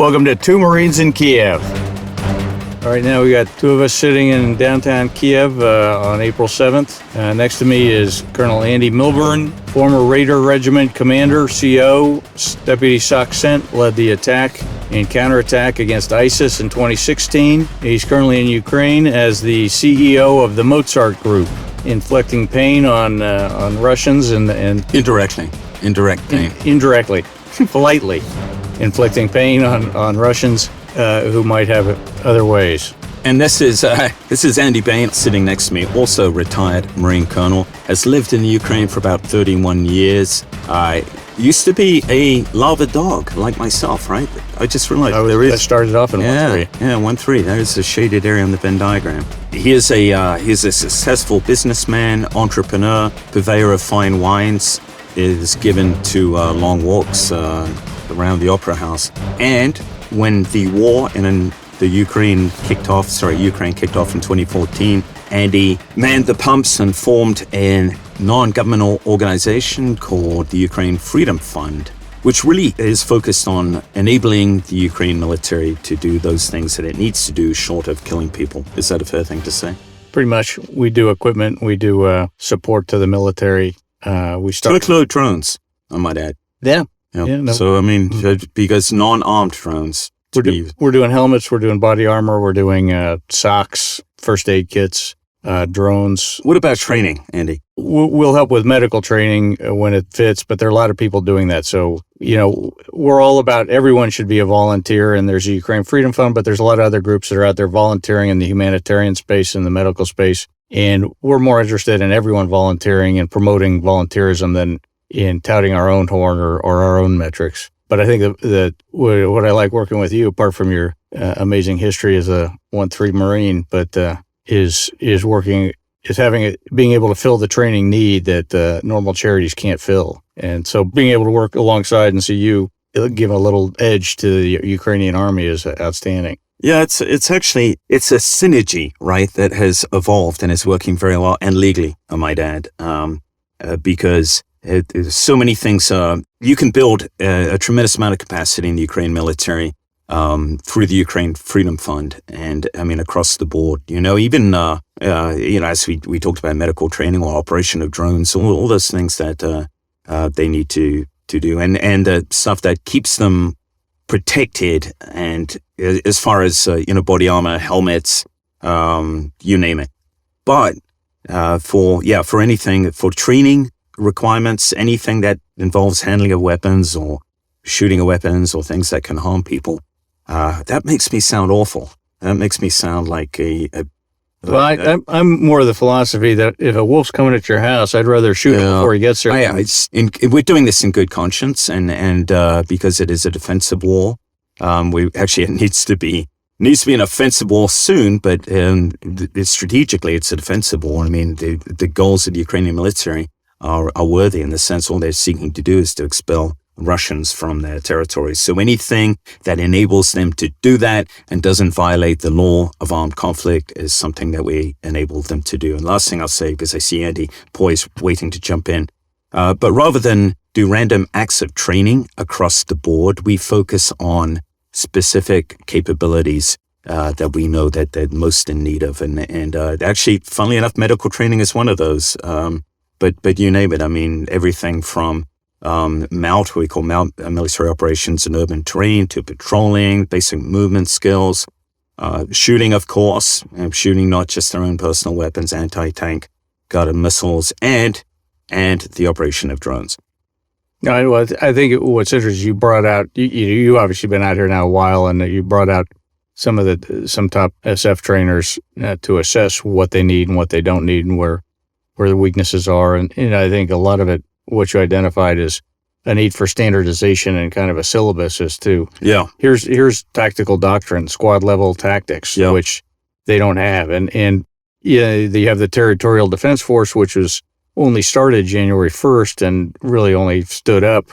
Welcome to Two Marines in Kyiv. All right, now we got two of us sitting in downtown Kyiv on April 7th. Next to me is Colonel Andy Milburn, former Raider Regiment Commander, CO, Deputy Saksent, led the attack and counterattack against ISIS in 2016. He's currently in Ukraine as the CEO of the Mozart Group, inflicting pain on Russians and indirect pain. Indirectly, politely inflicting pain on Russians who might have it other ways. And this is Andy Bain sitting next to me, also retired Marine Colonel, has lived in the Ukraine for about 31 years. Used to be a lava dog like myself, right? I just realized I started off in 1-3. Yeah, 1-3. There's a shaded area on the Venn diagram. He is a successful businessman, entrepreneur, purveyor of fine wines, is given to long walks around the Opera House. And when the war in the Ukraine kicked off in 2014, Andy manned the pumps and formed a non-governmental organization called the Ukraine Freedom Fund, which really is focused on enabling the Ukraine military to do those things that it needs to do short of killing people. Is that a fair thing to say? Pretty much. We do equipment. We do support to the military. To include drones, I might add. Yeah. So, I mean, because non-armed drones. We're doing helmets, we're doing body armor, we're doing socks, first aid kits, drones. What about training, Andy? We'll help with medical training when it fits, but there are a lot of people doing that. So, we're all about everyone should be a volunteer, and there's a Ukraine Freedom Fund, but there's a lot of other groups that are out there volunteering in the humanitarian space and the medical space. And we're more interested in everyone volunteering and promoting volunteerism than in touting our own horn or our own metrics. But I think that what I like working with you, apart from your amazing history as a 1-3 Marine, but is being able to fill the training need that normal charities can't fill. And so being able to work alongside and see you give a little edge to the Ukrainian army is outstanding. Yeah, it's a synergy, right, that has evolved and is working very well, and legally, I might add, because so many things. You can build a tremendous amount of capacity in the Ukraine military through the Ukraine Freedom Fund, and I mean across the board. Even as we talked about medical training or operation of drones, all those things that they need to do, and the stuff that keeps them protected. And as far as body armor, helmets, you name it. But for anything, for training requirements, anything that involves handling of weapons or shooting of weapons or things that can harm people, that makes me sound awful. That makes me sound like I'm more of the philosophy that if a wolf's coming at your house, I'd rather shoot him before he gets there. We're doing this in good conscience, and because it is a defensive war. It needs to be an offensive war soon, but strategically it's a defensive war. I mean, the goals of the Ukrainian military are worthy in the sense all they're seeking to do is to expel Russians from their territories. So anything that enables them to do that and doesn't violate the law of armed conflict is something that we enable them to do. And last thing I'll say, because I see Andy poised waiting to jump in, but rather than do random acts of training across the board, we focus on specific capabilities that we know that they're most in need of. And actually, funnily enough, medical training is one of those. But you name it. I mean, everything from what we call military operations in urban terrain, to patrolling, basic movement skills, shooting, of course, shooting not just their own personal weapons, anti-tank guided missiles, and the operation of drones. No, I think what's interesting, you brought out, you obviously been out here now a while, and you brought out some top SF trainers to assess what they need and what they don't need and where the weaknesses are. And I think a lot of it, what you identified is a need for standardization and kind of a syllabus as to, here's tactical doctrine, squad level tactics, which they don't have. And they have the Territorial Defense Force, which was only started January 1st and really only stood up.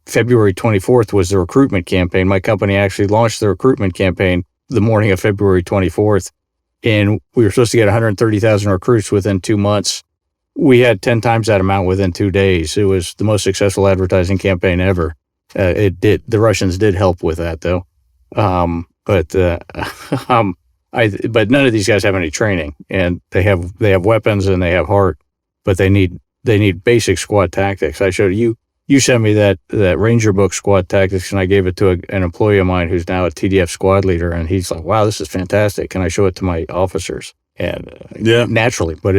February 24th was the recruitment campaign. My company actually launched the recruitment campaign the morning of February 24th. And we were supposed to get 130,000 recruits within 2 months. We had 10 times that amount within 2 days. It was the most successful advertising campaign ever. The Russians did help with that, though. But but none of these guys have any training, and they have weapons and they have heart, but they need basic squad tactics. I showed you. You sent me that Ranger book, Squad Tactics, and I gave it to an employee of mine who's now a TDF squad leader, and he's like, "Wow, this is fantastic." Can I show it to my officers? And naturally, but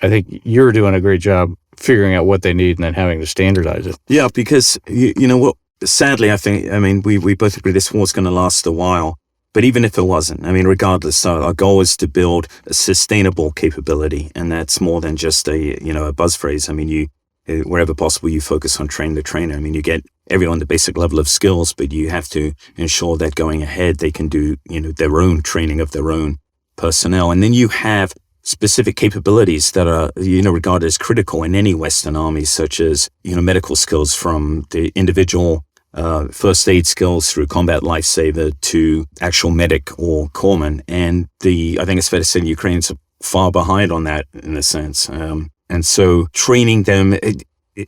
I think you're doing a great job figuring out what they need and then having to standardize it. Yeah, because you know what? Sadly, I mean, we both agree this war's going to last a while. But even if it wasn't, I mean, regardless, our goal is to build a sustainable capability, and that's more than just a buzz phrase. I mean, wherever possible, you focus on train the trainer. I mean, you get everyone the basic level of skills, but you have to ensure that going ahead, they can do, their own training of their own personnel. And then you have specific capabilities that are, regarded as critical in any Western army, such as, medical skills from the individual first aid skills through combat lifesaver to actual medic or corpsman. And I think it's fair to say the Ukrainians are far behind on that in a sense. And so training them,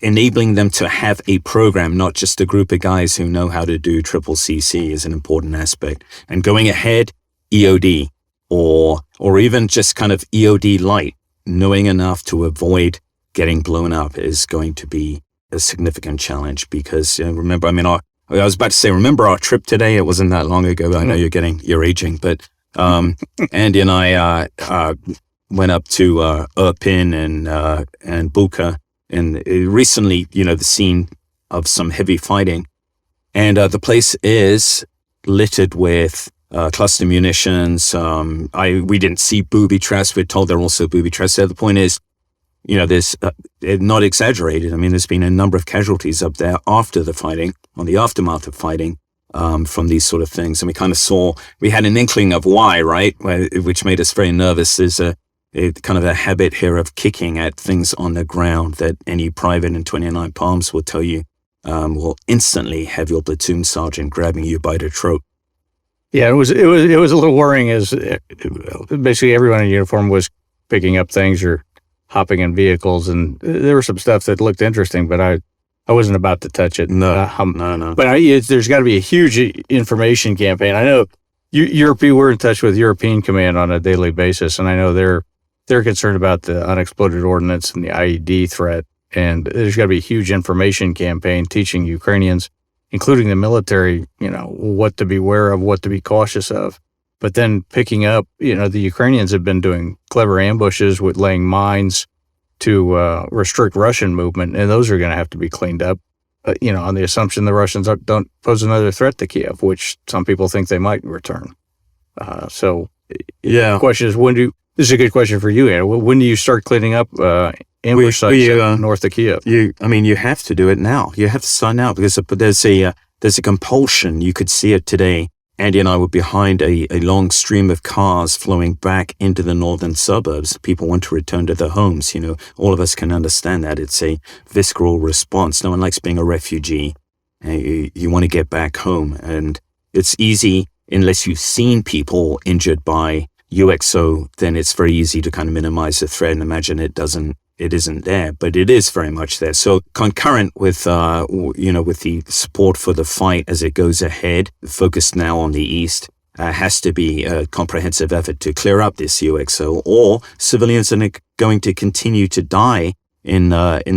enabling them to have a program, not just a group of guys who know how to do triple CC, is an important aspect. And going ahead, EOD or even just kind of EOD light, knowing enough to avoid getting blown up is going to be a significant challenge because remember our trip today? It wasn't that long ago. I know you're aging, but Andy and I went up to Irpin and Bucha, and recently, the scene of some heavy fighting, and the place is littered with cluster munitions. We didn't see booby traps. We're told there are also booby traps. So the point is, there's not exaggerated. I mean, there's been a number of casualties up there after the fighting, on the aftermath of fighting, from these sort of things. And we had an inkling of why, right? Which made us very nervous. There's a kind of a habit here of kicking at things on the ground that any private in 29 Palms will tell you will instantly have your platoon sergeant grabbing you by the throat. Yeah, it was a little worrying as basically everyone in uniform was picking up things or hopping in vehicles, and there was some stuff that looked interesting, but I wasn't about to touch it. No. But there's got to be a huge information campaign. I know we're in touch with European Command on a daily basis, and I know they're concerned about the unexploded ordnance and the IED threat, and there's got to be a huge information campaign teaching Ukrainians, including the military, what to beware of, what to be cautious of. But then picking up, the Ukrainians have been doing clever ambushes with laying mines to restrict Russian movement, and those are going to have to be cleaned up, on the assumption the Russians don't pose another threat to Kyiv, which some people think they might return. The question is, this is a good question for you, Anna. When do you start cleaning up ambush sites north of Kyiv? You have to do it now. You have to start now because there's a compulsion. You could see it today. Andy and I were behind a long stream of cars flowing back into the northern suburbs. People want to return to their homes. All of us can understand that. It's a visceral response. No one likes being a refugee. You want to get back home. And it's easy, unless you've seen people injured by UXO, then it's very easy to kind of minimize the threat and imagine it isn't there, but it is very much there. So concurrent with, with the support for the fight as it goes ahead, focused now on the east, has to be a comprehensive effort to clear up this UXO, or civilians are going to continue to die in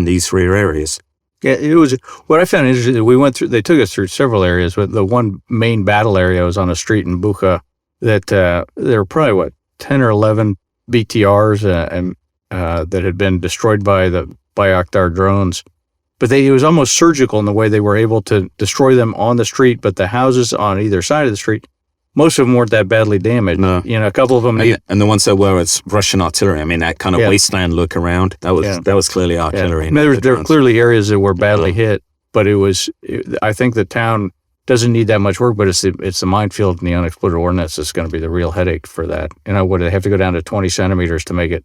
these rear areas. Yeah, it was what I found interesting. They took us through several areas, but the one main battle area was on a street in Bucha that there were probably 10 or 11 BTRs and that had been destroyed by the Bayraktar drones. But it was almost surgical in the way they were able to destroy them on the street, but the houses on either side of the street, most of them weren't that badly damaged. No. A couple of them. And the ones that were, it's Russian artillery. I mean, that kind of wasteland look around, that was clearly artillery. Yeah. There were clearly areas that were badly hit, but I think the town doesn't need that much work, but it's the minefield and the unexploded ordnance that's going to be the real headache for that. What do they have to go down to 20 centimeters to make it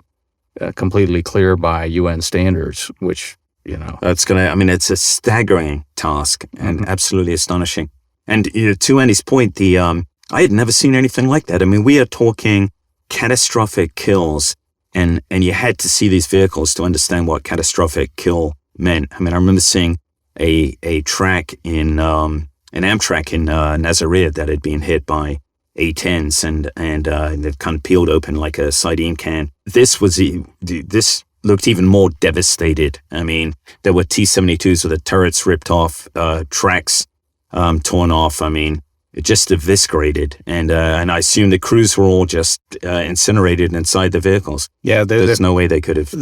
completely clear by UN standards, which, That's it's a staggering task and absolutely astonishing. And to Andy's point, I had never seen anything like that. I mean, we are talking catastrophic kills, and you had to see these vehicles to understand what catastrophic kill meant. I mean, I remember seeing a track in Amtrak in Nazareth that had been hit by A-10s and they've kind of peeled open like a sardine can. This looked even more devastated. I mean, there were T-72s with the turrets ripped off, tracks torn off. I mean, it just eviscerated, and I assume the crews were all just incinerated inside the vehicles. Yeah, there's no way they could have.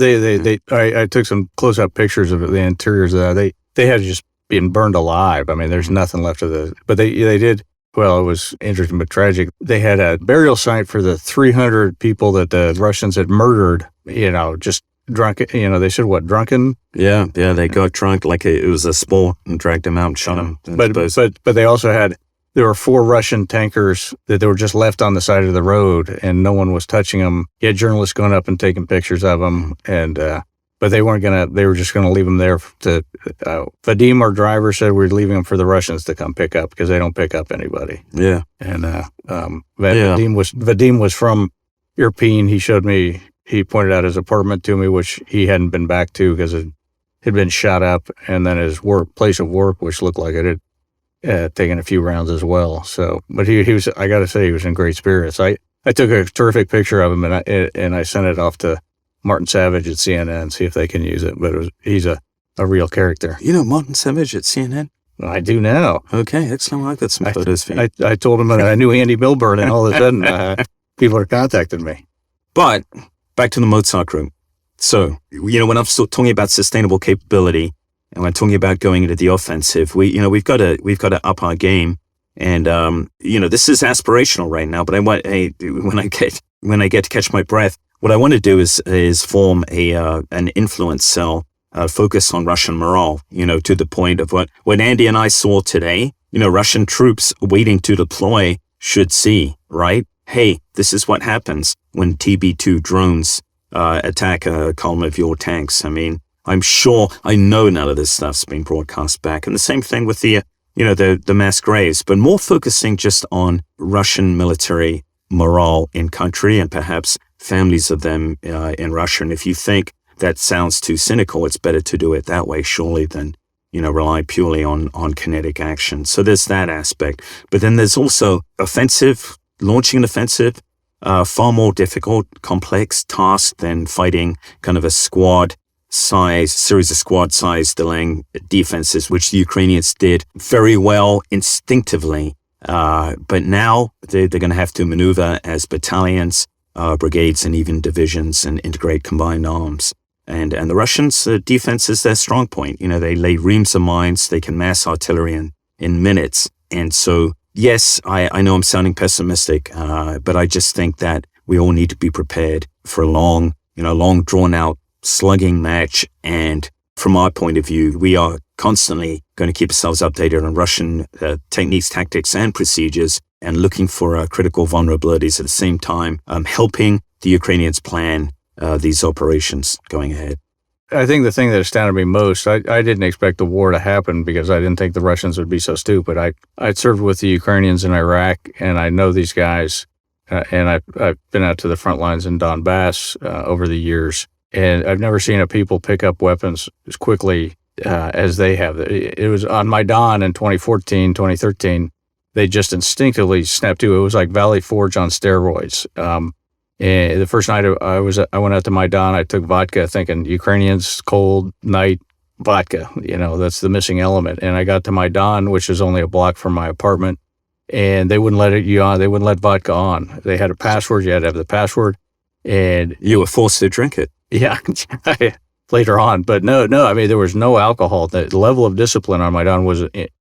I took some close-up pictures of the interiors of that. They had just been burned alive. I mean, there's nothing left of the. But they did. Well, it was interesting but tragic. They had a burial site for the 300 people that the Russians had murdered. Just drunk. They said what, drunken? Yeah, they got drunk like it was a sport and dragged them out and shot them. But they also had. There were 4 Russian tankers that they were just left on the side of the road, and no one was touching them. You had journalists going up and taking pictures of them, and but they weren't gonna. They were just gonna leave them there to. Vadim, our driver, said we're leaving them for the Russians to come pick up because they don't pick up anybody. Yeah, and Vadim was from Irpin. He showed me. He pointed out his apartment to me, which he hadn't been back to because it had been shot up, and then his place of work, which looked like it had. Taking a few rounds as well. So, but he was, I got to say, he was in great spirits. I took a terrific picture of him and I sent it off to Martin Savage at CNN, see if they can use it. But he's a real character. You know Martin Savage at CNN? I do now. Okay, excellent. I've got some photos for you. I told him that I knew Andy Milburn, and all of a sudden people are contacting me. But back to the Mozart group. So, when I'm still talking about sustainable capability, and when talking about going into the offensive, we've got to up our game, and this is aspirational right now. But when I get to catch my breath, what I want to do is form an influence cell, focus on Russian morale. To the point of what Andy and I saw today. Russian troops waiting to deploy should see, right? Hey, this is what happens when TB2 drones attack a column of your tanks. I mean. I know none of this stuff's being broadcast back. And the same thing with the mass graves, but more focusing just on Russian military morale in country and perhaps families of them in Russia. And if you think that sounds too cynical, it's better to do it that way, surely, than, rely purely on kinetic action. So there's that aspect. But then there's also launching an offensive, far more difficult, complex task than fighting kind of a series of squad-sized delaying defenses, which the Ukrainians did very well instinctively. But now they're going to have to maneuver as battalions, brigades, and even divisions, and integrate combined arms. And the Russians' defense is their strong point. They lay reams of mines, they can mass artillery in minutes. And so, yes, I know I'm sounding pessimistic, but I just think that we all need to be prepared for a long drawn-out slugging match, and from our point of view, we are constantly going to keep ourselves updated on Russian techniques, tactics, and procedures, and looking for critical vulnerabilities at the same time, helping the Ukrainians plan these operations going ahead. I think the thing that astounded me most, I didn't expect the war to happen because I didn't think the Russians would be so stupid. I'd served with the Ukrainians in Iraq, and I know these guys, and I've been out to the front lines in Donbass over the years. And I've never seen a people pick up weapons as quickly as they have. It was on Maidan in 2014, 2013. They just instinctively snapped to it. It was like Valley Forge on steroids. And the first night I went out to Maidan, I took vodka thinking Ukrainians, cold night, vodka. That's the missing element. And I got to Maidan, which is only a block from my apartment, and they wouldn't let you on. They wouldn't let vodka on. They had a password. You had to have the password. And you were forced to drink it. Yeah, later on. But no, I mean, there was no alcohol. The level of discipline on Maidan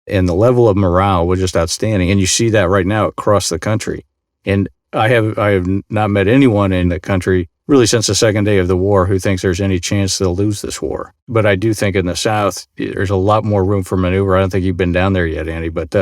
and the level of morale was just outstanding. And you see that right now across the country. And I have not met anyone in the country really since the second day of the war who thinks there's any chance they'll lose this war. But I do think in the South, there's a lot more room for maneuver. I don't think you've been down there yet, Andy, but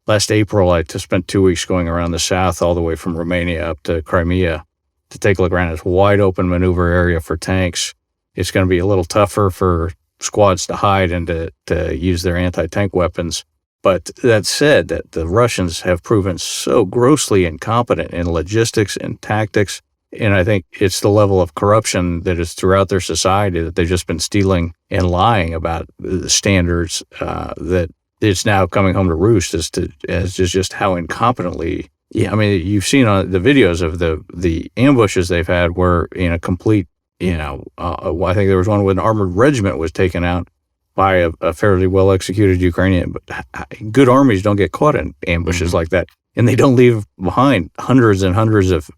last April, I just spent 2 weeks going around the South all the way from Romania up to Crimea to take a look around this wide open maneuver area for tanks. It's going to be a little tougher for squads to hide and to use their anti-tank weapons. But that said, that the Russians have proven so grossly incompetent in logistics and tactics, and I think it's the level of corruption that is throughout their society that they've just been stealing and lying about the standards that it's now coming home to roost as just how incompetently. Yeah, I mean, you've seen on the videos of the ambushes they've had where in a complete, I think there was one where an armored regiment was taken out by a fairly well executed Ukrainian. But good armies don't get caught in ambushes like that, and they don't leave behind hundreds and hundreds of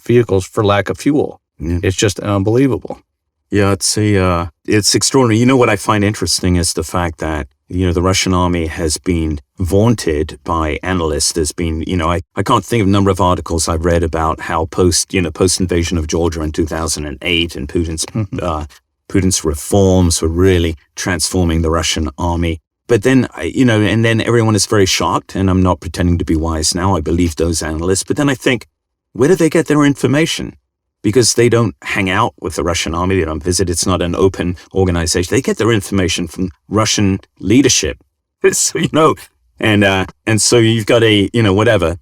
vehicles for lack of fuel. It's just unbelievable. Yeah, it's extraordinary. You know what I find interesting is the fact that, the Russian army has been vaunted by analysts. There's been, I can't think of a number of articles I've read about how post-invasion of Georgia in 2008 and Putin's reforms were really transforming the Russian army. But then, and then everyone is very shocked, and I'm not pretending to be wise now. I believe those analysts. But then I think, where do they get their information? Because they don't hang out with the Russian army, they don't visit, it's not an open organization. They get their information from Russian leadership. So, and so you've got a,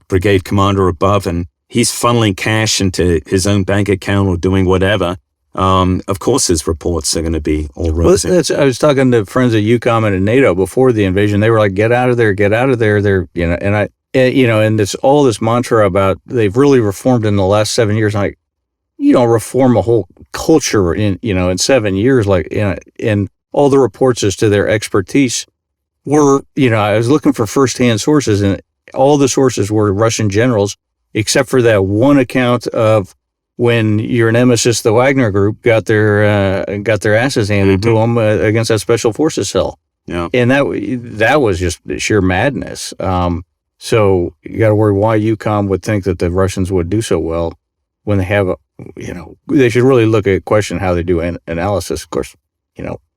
brigade commander above, and he's funneling cash into his own bank account or doing whatever. Of course his reports are going to be all rosy. Well, I was talking to friends at UCOM and NATO before the invasion. They were like, get out of there. And it's all this mantra about they've really reformed in the last 7 years. I'm like, you don't reform a whole culture in 7 years, and all the reports as to their expertise were, I was looking for firsthand sources, and all the sources were Russian generals, except for that one account of when your nemesis, the Wagner Group, got their asses handed to them against that special forces cell. Yeah. And that was just sheer madness. So you got to worry why UCOM would think that the Russians would do so well when they have they should really question how they do analysis. Of course,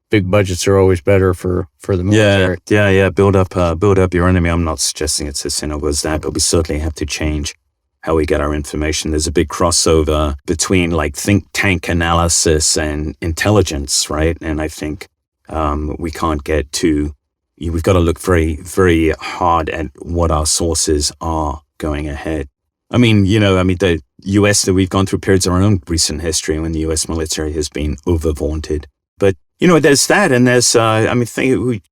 big budgets are always better for the military. Yeah. Build up your enemy. I'm not suggesting it's as simple as that, but we certainly have to change how we get our information. There's a big crossover between like think tank analysis and intelligence, right? And I think we can't get to. We've got to look very, very hard at what our sources are going ahead. The U.S., that we've gone through periods of our own recent history when the U.S. military has been over-vaunted. But, there's that, and there's,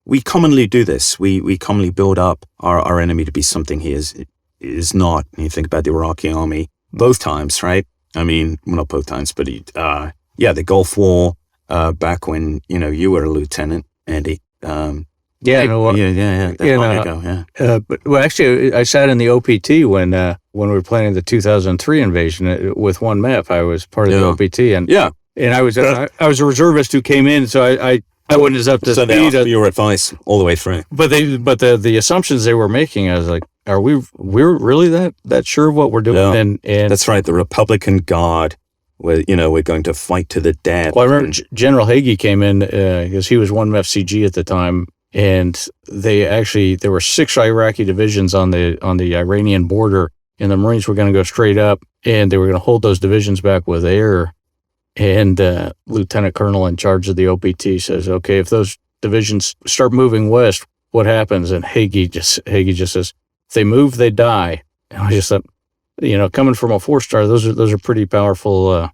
we commonly do this. We commonly build up our enemy to be something he is not. And you think about the Iraqi army, both times, right? Not both times, but the Gulf War, back when, you were a lieutenant, Andy. But actually, I sat in the OPT when we were planning the 2003 invasion with one MEF. I was part of the OPT, and I was a reservist who came in, so I wasn't as up to speed. They asked for your advice all the way through. But the assumptions they were making, I was like, we're really that sure of what we're doing? Yeah. And that's right. The Republican Guard. We're going to fight to the death. Well, I remember General Hagee came in because he was one MEF CG at the time. And there were 6 Iraqi divisions on the Iranian border, and the Marines were going to go straight up, and they were going to hold those divisions back with air. And Lieutenant Colonel in charge of the OPT says, "Okay, if those divisions start moving west, what happens?" And Hagee just says, "If they move, they die." And I just thought, coming from a 4-star, those are pretty powerful.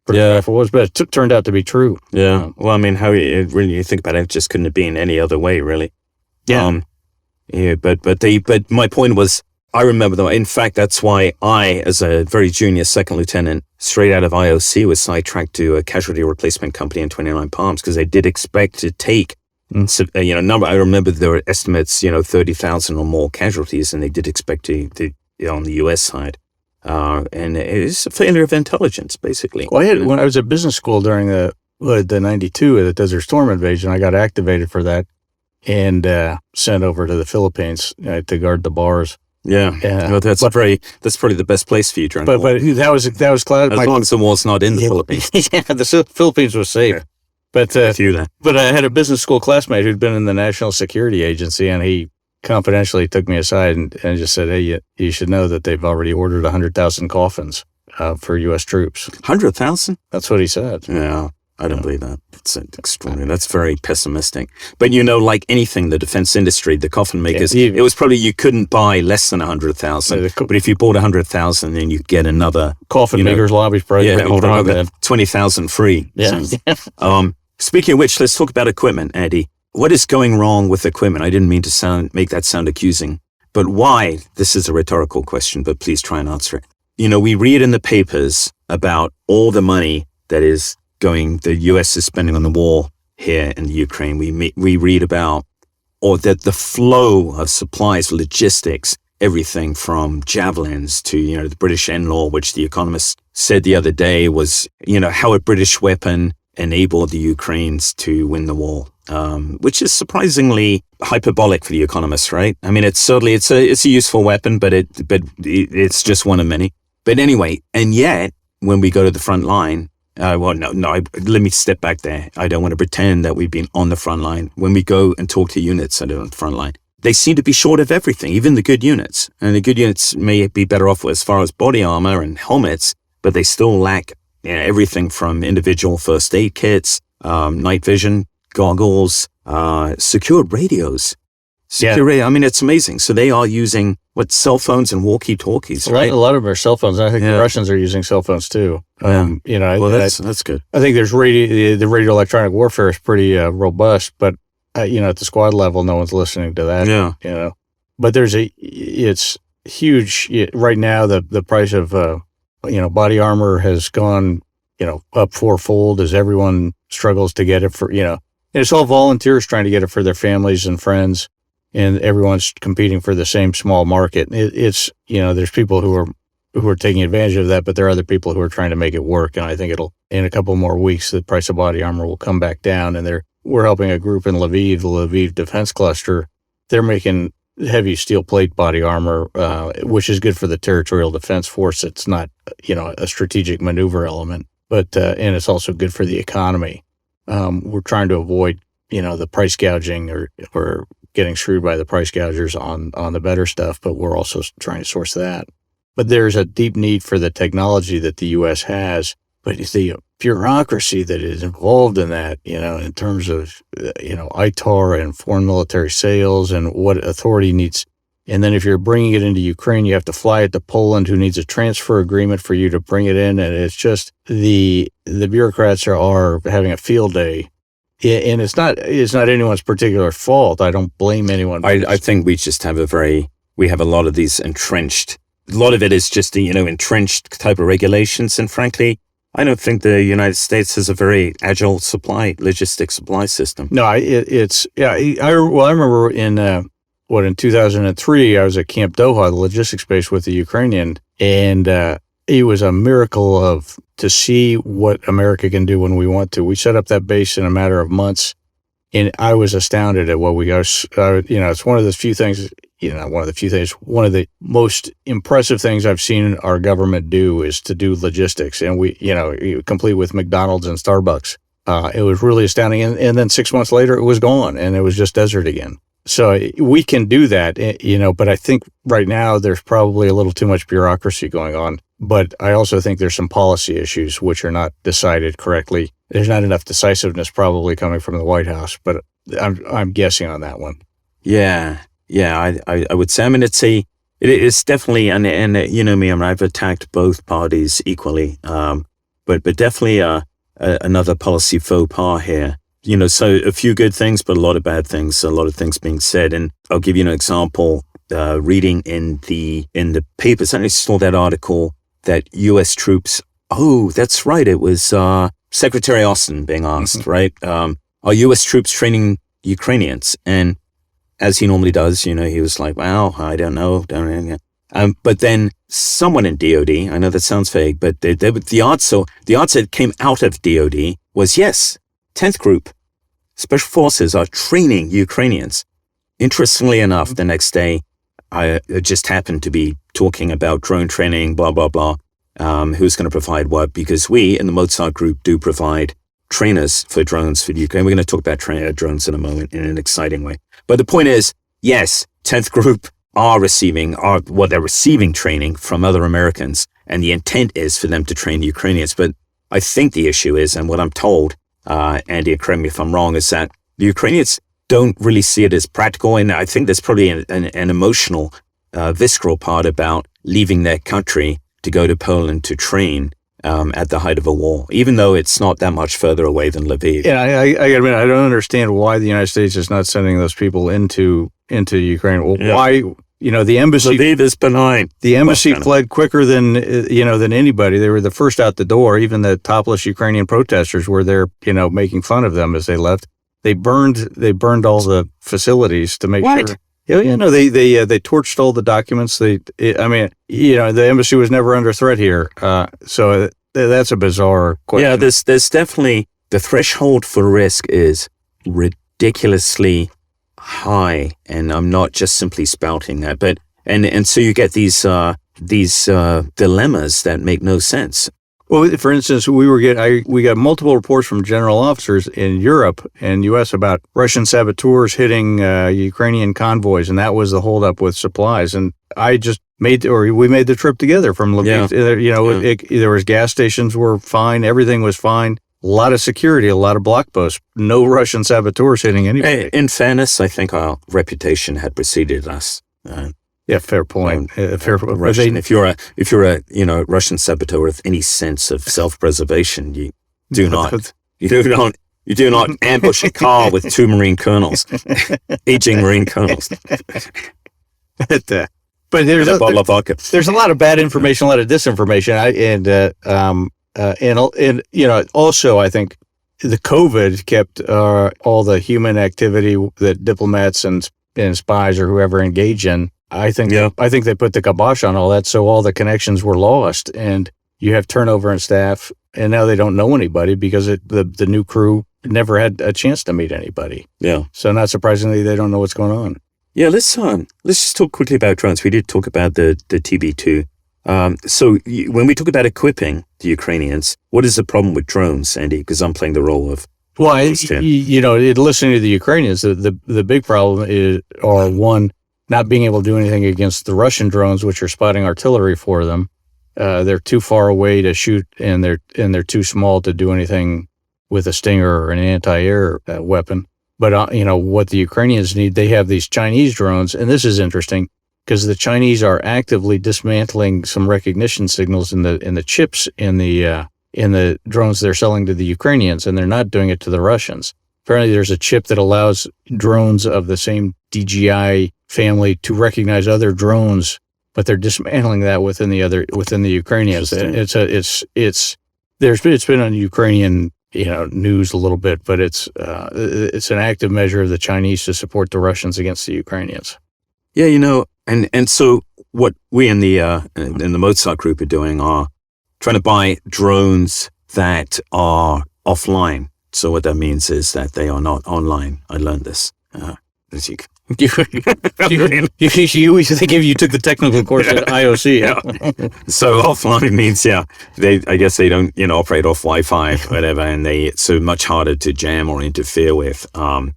Powerful words, but it turned out to be true. Yeah. Well, how you think about it, it just couldn't have been any other way, really. Yeah. But my point was, I remember them. In fact, that's why I, as a very junior second lieutenant, straight out of IOC, was sidetracked to a casualty replacement company in 29 Palms because they did expect to take number. I remember there were estimates, 30,000 or more casualties, and they did expect to on the U.S. side. And it's a failure of intelligence, basically. Well, when I was at business school during the 92, the Desert Storm invasion, I got activated for that and sent over to the Philippines to guard the bars. Yeah, well, that's probably the best place for you during the war. But that was class. As long as the war's not in the Philippines. Yeah, the Philippines was safe. Yeah. But I had a business school classmate who'd been in the National Security Agency, and he confidentially took me aside and just said, "Hey, you should know that they've already ordered 100,000 coffins for U.S. troops." 100,000? That's what he said. Yeah, I don't believe that. It's extraordinary. That's very pessimistic. But like anything, the defense industry, the coffin makers, it was probably you couldn't buy less than 100,000. But if you bought 100,000, then you get another coffin makers lobby's probably 20,000 free. Yeah. So, speaking of which, let's talk about equipment, Eddie. what is going wrong with equipment? I didn't mean to make that sound accusing, but why? This is a rhetorical question, but please try and answer it. We read in the papers about all the money that is the U.S. is spending on the war here in the Ukraine. We read about, or that the flow of supplies, logistics, everything from javelins to, the British NLAW, which The Economist said the other day was, how a British weapon enabled the Ukrainians to win the war, which is surprisingly hyperbolic for The Economist, right? I mean, it's a useful weapon, but it's just one of many. But anyway, and yet when we go to the front line, let me step back there. I don't want to pretend that we've been on the front line. When we go and talk to units that are on the front line, they seem to be short of everything, even the good units. And the good units may be better off as far as body armor and helmets, but they still lack everything from individual first aid kits, night vision, goggles, secure radios. I mean, it's amazing. So they are using cell phones and walkie-talkies, right? A lot of them are cell phones. I think the Russians are using cell phones too. That's good. I think the radio electronic warfare is pretty robust, but at the squad level, no one's listening to that. Yeah. But it's huge right now. The price of body armor has gone up fourfold as everyone struggles to get it for and it's all volunteers trying to get it for their families and friends. And everyone's competing for the same small market. It's there's people who are taking advantage of that, but there are other people who are trying to make it work. And I think in a couple more weeks, the price of body armor will come back down. And we're helping a group in Lviv, the Lviv Defense Cluster. They're making heavy steel plate body armor, which is good for the territorial defense force. It's not a strategic maneuver element, but and it's also good for the economy. We're trying to avoid the price gouging or getting screwed by the price gougers on the better stuff, but we're also trying to source that. But there's a deep need for the technology that the U.S. has, but it's the bureaucracy that is involved in that, in terms of, ITAR and foreign military sales and what authority needs. And then if you're bringing it into Ukraine, you have to fly it to Poland, who needs a transfer agreement for you to bring it in. And it's just the bureaucrats are having a field day. Yeah, and it's not anyone's particular fault. I don't blame anyone. I think we just have we have a lot of these entrenched. A lot of it is just entrenched type of regulations, and frankly, I don't think the United States has a very agile logistics supply system. No, I remember in 2003, I was at Camp Doha, the logistics base with the Ukrainian, and it was a miracle to see what America can do when we want to. We set up that base in a matter of months, and I was astounded at what we got. It's one of the few things, one of the most impressive things I've seen our government do is to do logistics, and complete with McDonald's and Starbucks. It was really astounding. And then 6 months later, it was gone, and it was just desert again. So we can do that, but I think right now there's probably a little too much bureaucracy going on. But I also think there's some policy issues which are not decided correctly. There's not enough decisiveness probably coming from the White House, but I'm guessing on that one. Yeah, I would say. I mean, it's definitely, and me, I mean, I've attacked both parties equally, but definitely another policy faux pas here. So a few good things, but a lot of bad things, a lot of things being said. And I'll give you an example, reading in the papers. I saw that article that U.S. troops, that's right, it was Secretary Austin being asked, right? Are U.S. troops training Ukrainians? And as he normally does, he was like, well, I don't know. But then someone in DOD, I know that sounds vague, but the answer that came out of DOD was yes. 10th Group, Special Forces are training Ukrainians. Interestingly enough, the next day, I just happened to be talking about drone training, blah, blah, blah. Who's going to provide what? Because we in the Mozart Group do provide trainers for drones for Ukraine. We're going to talk about drones in a moment in an exciting way. But the point is, yes, 10th Group they're receiving training from other Americans, and the intent is for them to train Ukrainians. But I think the issue is, and what I'm told, Andy, correct me if I'm wrong, is that the Ukrainians don't really see it as practical. And I think there's probably an emotional, visceral part about leaving their country to go to Poland to train at the height of a war, even though it's not that much further away than Lviv. Yeah, I gotta admit, I don't understand why the United States is not sending those people into Ukraine. Well, why? The embassy. Lviv is benign. The embassy fled quicker than anybody. They were the first out the door. Even the topless Ukrainian protesters were there, making fun of them as they left. They burned all the facilities to make sure. They torched all the documents. The embassy was never under threat here. So that's a bizarre question. Yeah, there's definitely the threshold for risk is ridiculously high, and I'm not just simply spouting that, but and so you get these dilemmas that make no sense. Well, for instance, we got multiple reports from general officers in Europe and U.S. about Russian saboteurs hitting Ukrainian convoys, and that was the holdup with supplies. And we made the trip together from Lviv. Yeah. There was gas stations were fine, everything was fine. A lot of security, a lot of block posts, no Russian saboteurs hitting anybody. In fairness, I think our reputation had preceded us. Yeah, fair point. Russian. If you're a Russian saboteur with any sense of self-preservation, you do not ambush a car with two Marine colonels, aging Marine colonels. But there's a lot of bad information, a lot of disinformation, and also I think the COVID kept all the human activity that diplomats and spies or whoever engage in. I think they put the kibosh on all that, so all the connections were lost, and you have turnover in staff, and now they don't know anybody because the new crew never had a chance to meet anybody. Yeah. So not surprisingly, they don't know what's going on. Yeah, let's just talk quickly about drones. We did talk about the TB2. So when we talk about equipping the Ukrainians, what is the problem with drones, Andy? Because I'm playing the role of listening to the Ukrainians, the big problem is one, not being able to do anything against the Russian drones, which are spotting artillery for them. They're too far away to shoot, and they're too small to do anything with a Stinger or an anti-air weapon. But what the Ukrainians need, they have these Chinese drones, and this is interesting because the Chinese are actively dismantling some recognition signals in the chips in the drones they're selling to the Ukrainians, and they're not doing it to the Russians. Apparently, there's a chip that allows drones of the same DJI family to recognize other drones, but they're dismantling that within the Ukrainians. It's been on Ukrainian news a little bit, but it's an active measure of the Chinese to support the Russians against the Ukrainians. Yeah, and so what we in the Mozart group are doing are trying to buy drones that are offline. So what that means is that they are not online. I learned this. You think if you took the technical course at IOC. Yeah. So offline means, I guess they don't, operate off Wi-Fi, whatever, and it's so much harder to jam or interfere with. And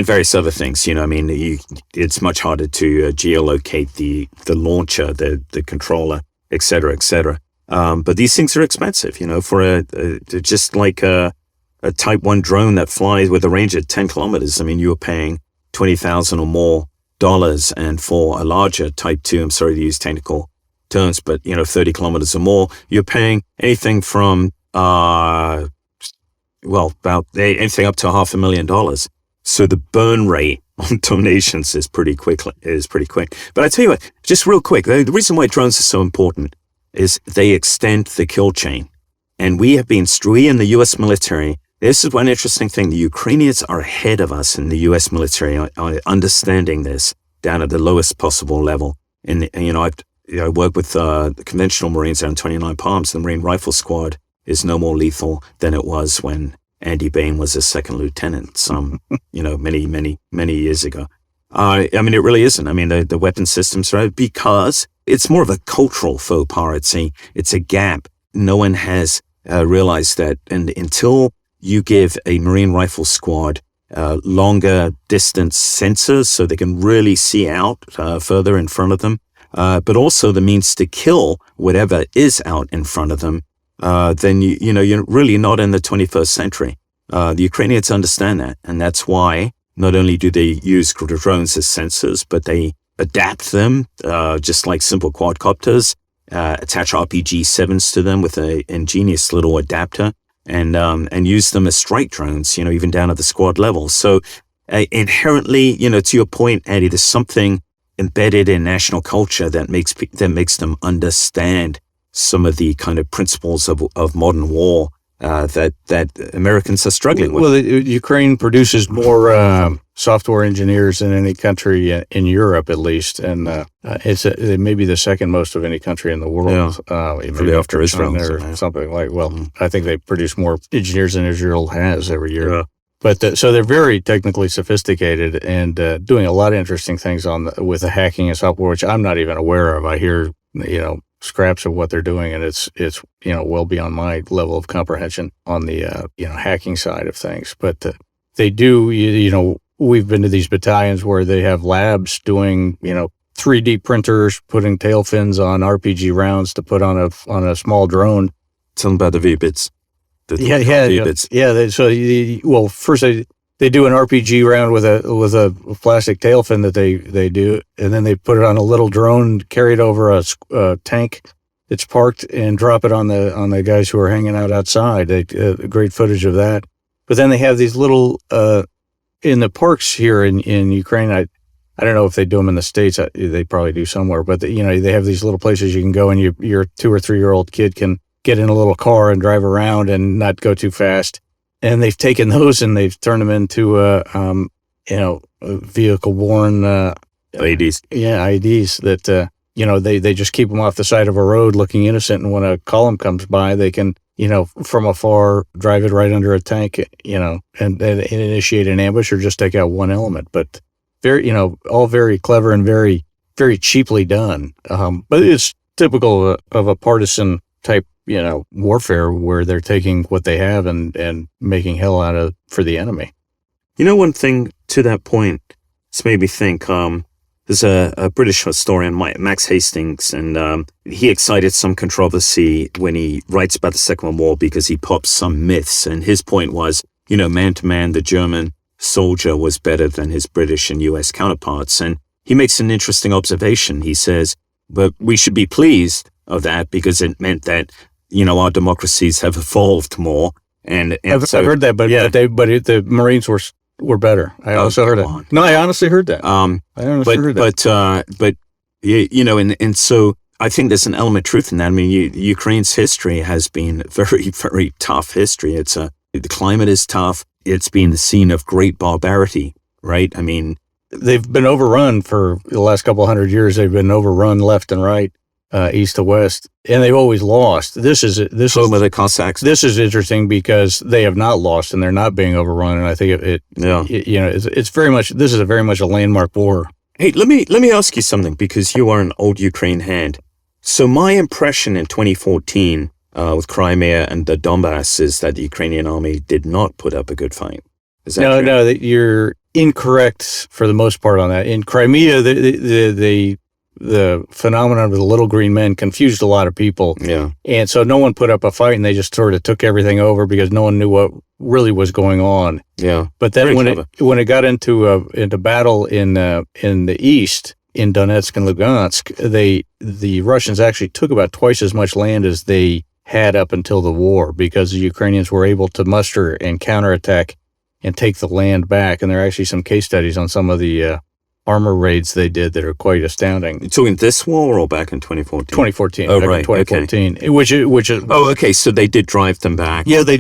various other things, it's much harder to geolocate the launcher, the controller, et cetera, et cetera. But these things are expensive, for just like a Type 1 drone that flies with a range of 10 kilometers. You're paying $20,000 or more, and for a larger Type 2, I'm sorry to use technical terms, but 30 kilometers or more, you're paying anything from about anything up to $500,000. So the burn rate on donations is pretty quick. But I tell you what, just real quick, the reason why drones are so important is they extend the kill chain. And we in the U.S. military, this is one interesting thing. The Ukrainians are ahead of us in the U.S. military, understanding this down at the lowest possible level. And, I work with the conventional Marines on 29 Palms. The Marine Rifle Squad is no more lethal than it was when Andy Bain was a second lieutenant many, many, many years ago. It really isn't. The weapon systems are because it's more of a cultural faux pas. It's a gap. No one has realized that. And until you give a Marine Rifle Squad longer distance sensors so they can really see out further in front of them, but also the means to kill whatever is out in front of them, then you're really not in the 21st century. The Ukrainians understand that, and that's why not only do they use drones as sensors, but they adapt them just like simple quadcopters attach RPG-7s to them with an ingenious little adapter and use them as strike drones, even down at the squad level. So inherently, to your point, Andy, there's something embedded in national culture that makes them understand some of the kind of principles of modern war that Americans are struggling with. Well, Ukraine produces more software engineers than any country in Europe, at least, and it may be the second most of any country in the world. Maybe after Israel or something like. Well, I think they produce more engineers than Israel has every year. Yeah. But so they're very technically sophisticated and doing a lot of interesting things with the hacking and software, which I'm not even aware of. I hear scraps of what they're doing, and it's well beyond my level of comprehension on the hacking side of things. But they do, we've been to these battalions where they have labs doing 3D printers, putting tail fins on RPG rounds to put on a small drone. Tell them about the V-bits. First they do an RPG round with a plastic tail fin that they do, and then they put it on a little drone, carry it over a tank that's parked, and drop it on the guys who are hanging out outside. Great footage of that. But then they have these little in the parks here in Ukraine. I don't know if they do them in the States. They probably do somewhere, but they have these little places you can go, and your 2 or 3 year old kid can get in a little car and drive around and not go too fast. And they've taken those and they've turned them into vehicle-borne IEDs. IEDs that they just keep them off the side of a road looking innocent, and when a column comes by, they can from afar drive it right under a tank, and initiate an ambush or just take out one element. But very all very clever and very, very cheaply done. But it's typical of a partisan type warfare where they're taking what they have and making hell out of for the enemy. One thing to that point, it's made me think, there's a British historian, Max Hastings, and he excited some controversy when he writes about the Second World War because he pops some myths. And his point was, man to man, the German soldier was better than his British and US counterparts. And he makes an interesting observation. He says, but we should be pleased of that because it meant that our democracies have evolved more. And I've heard that, but the Marines were better. I also heard that. No, I honestly heard that. And so I think there's an element of truth in that. I mean, Ukraine's history has been very, very tough history. The climate is tough. It's been the scene of great barbarity, right? I mean, they've been overrun for the last couple 100 years. They've been overrun left and right. East to west, and they've always lost. This is the Cossacks. This is interesting because they have not lost and they're not being overrun. And I think it's very much. This is very much a landmark war. Hey, let me ask you something because you are an old Ukraine hand. So my impression in 2014 with Crimea and the Donbass is that the Ukrainian army did not put up a good fight. Is that true? No, you're incorrect for the most part on that. In Crimea, the phenomenon of the little green men confused a lot of people. Yeah. And so no one put up a fight and they just sort of took everything over because no one knew what really was going on. Yeah. But then when it got into battle in the east, in Donetsk and Lugansk, the Russians actually took about twice as much land as they had up until the war because the Ukrainians were able to muster and counterattack and take the land back. And there are actually some case studies on some of the armor raids they did that are quite astounding. You're talking this war or back in 2014? 2014. Oh, right. 2014. Okay. Which is. Oh, okay. So they did drive them back. Yeah, they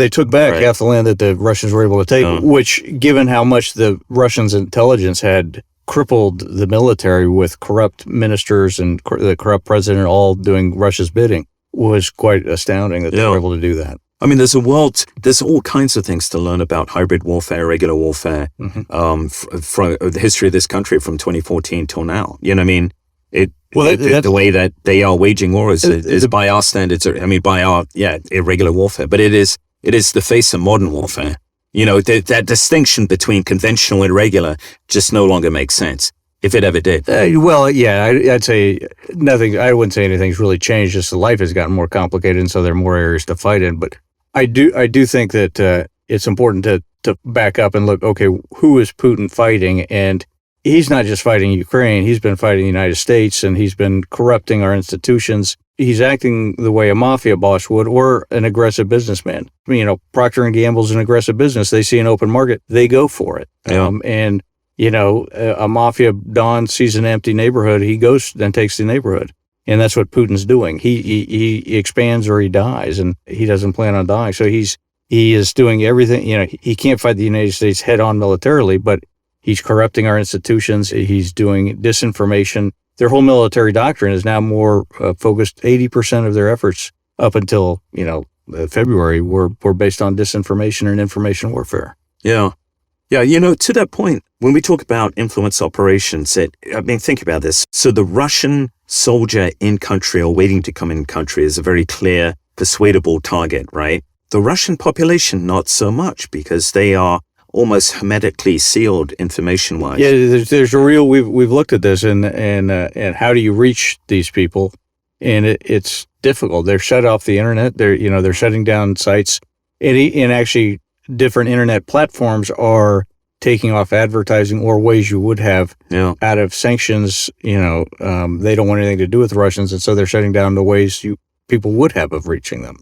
took back half the land that the Russians were able to take, which, given how much the Russians' intelligence had crippled the military with corrupt ministers and the corrupt president all doing Russia's bidding, was quite astounding that they were able to do that. I mean, there's all kinds of things to learn about hybrid warfare, regular warfare, from the history of this country from 2014 till now. You know what I mean? The way that they are waging war is by our standards, by our, irregular warfare. But it is the face of modern warfare. That distinction between conventional and irregular just no longer makes sense, if it ever did. I'd say nothing. I wouldn't say anything's really changed. Just the life has gotten more complicated, and so there are more areas to fight in. But I do think that it's important to back up and look. Okay, who is Putin fighting, and he's not just fighting Ukraine. He's been fighting the United States, and he's been corrupting our institutions. He's acting the way a mafia boss would, or an aggressive businessman. You know, Procter & Gamble's an aggressive business. They see an open market, they go for it. Yeah. And, you know, a mafia don sees an empty neighborhood, he goes and takes the neighborhood. And that's what Putin's doing. He expands or he dies, and he doesn't plan on dying. So he is doing everything. You know, he can't fight the United States head on militarily, but he's corrupting our institutions. He's doing disinformation. Their whole military doctrine is now more focused. 80% of their efforts up until, you know, February were based on disinformation and information warfare. Yeah. Yeah, you know, to that point, when we talk about influence operations, think about this. So the Russian soldier in country or waiting to come in country is a very clear, persuadable target, right? The Russian population, not so much, because they are almost hermetically sealed information-wise. Yeah, there's a real. We've looked at this, and how do you reach these people? And it's difficult. They're shut off the internet. They're shutting down sites, and actually different internet platforms are taking off advertising or ways you would have out of sanctions. You know, they don't want anything to do with the Russians, and so they're shutting down the ways people would have of reaching them.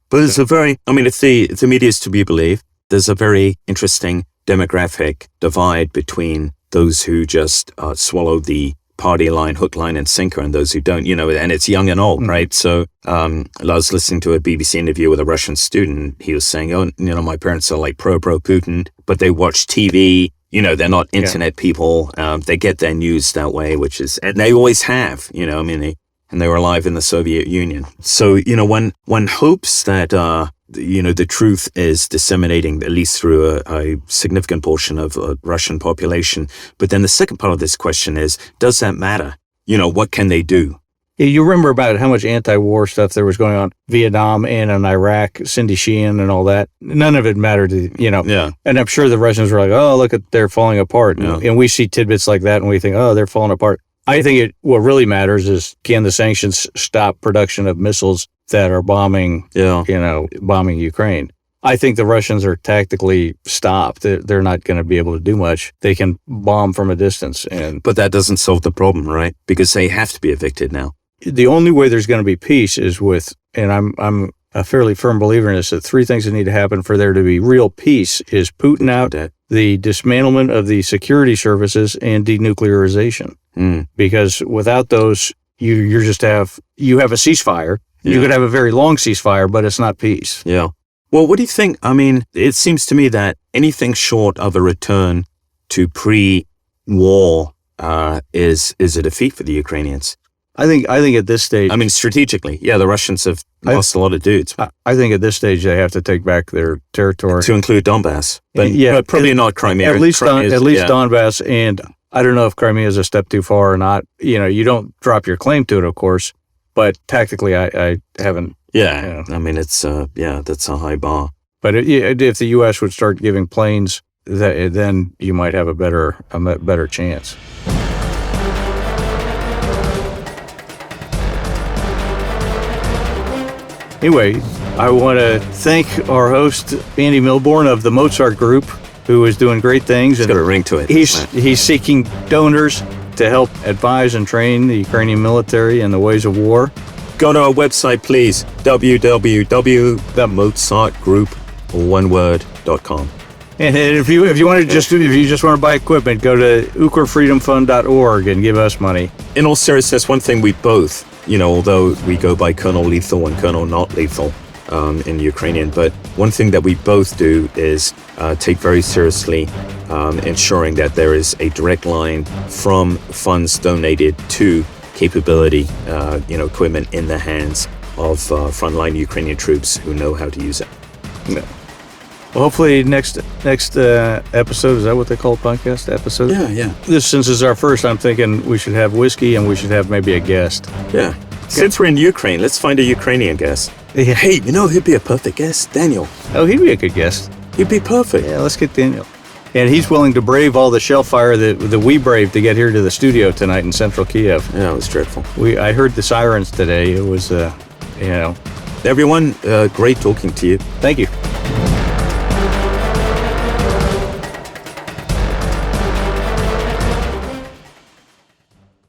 But it's if the media is to be believed, there's a very interesting demographic divide between those who just swallow the party line, hook, line, and sinker, and those who don't, you know, and it's young and old, right? So I was listening to a BBC interview with a Russian student. He was saying, oh, you know, my parents are like pro Putin, but they watch TV. You know, they're not internet people. They get their news that way, and they always have, you know, I mean, they were alive in the Soviet Union. So, you know, one hopes that, you know, the truth is disseminating at least through a significant portion of the Russian population. But then the second part of this question is, does that matter? You know, what can they do? Yeah, you remember about how much anti-war stuff there was going on, Vietnam and in Iraq, Cindy Sheehan and all that. None of it mattered, you know. Yeah. And I'm sure the Russians were like, oh, look at, they're falling apart. And we see tidbits like that and we think, oh, they're falling apart. I think what really matters is, can the sanctions stop production of missiles that are bombing Ukraine? I think the Russians are tactically stopped. They're not going to be able to do much. They can bomb from a distance. But that doesn't solve the problem, right? Because they have to be evicted now. The only way there's going to be peace is with, and I'm a fairly firm believer in this, that three things that need to happen for there to be real peace is Putin out, the dismantlement of the security services, and denuclearization. Because without those, you have a ceasefire. You could have a very long ceasefire, but it's not peace. Yeah. Well, what do you think? I mean, it seems to me that anything short of a return to pre-war is a defeat for the Ukrainians. I think at this stage, I mean, strategically, the Russians have lost a lot of dudes. I think at this stage they have to take back their territory, to include Donbass, but probably not Crimea. At least Donbass, and I don't know if Crimea is a step too far or not. You know, you don't drop your claim to it, of course, but tactically, I haven't. Yeah, you know. I mean, it's that's a high bar. But if the U.S. would start giving planes, then you might have a better chance. Anyway, I want to thank our host, Andy Milburn of the Mozart Group, who is doing great things. It's got a ring to it. He's seeking donors to help advise and train the Ukrainian military in the ways of war. Go to our website, please, www.mozartgroup.com. And if you just want to buy equipment, go to ukrafreedomfund.org and give us money. In all seriousness, one thing we both, although we go by Colonel Lethal and Colonel Not Lethal in Ukrainian, but one thing that we both do is take very seriously ensuring that there is a direct line from funds donated to capability, equipment in the hands of frontline Ukrainian troops who know how to use it. Yeah. Well, hopefully next episode, is that what they call podcast episode? Yeah. Since this is our first, I'm thinking we should have whiskey and we should have maybe a guest. Yeah. Since we're in Ukraine, let's find a Ukrainian guest. Yeah. Hey, who'd be a perfect guest? Daniel. Oh, he'd be a good guest. He'd be perfect. Yeah, let's get Daniel. And he's willing to brave all the shell fire that we braved to get here to the studio tonight in central Kyiv. Yeah, it was dreadful. I heard the sirens today. It was, Everyone, great talking to you. Thank you.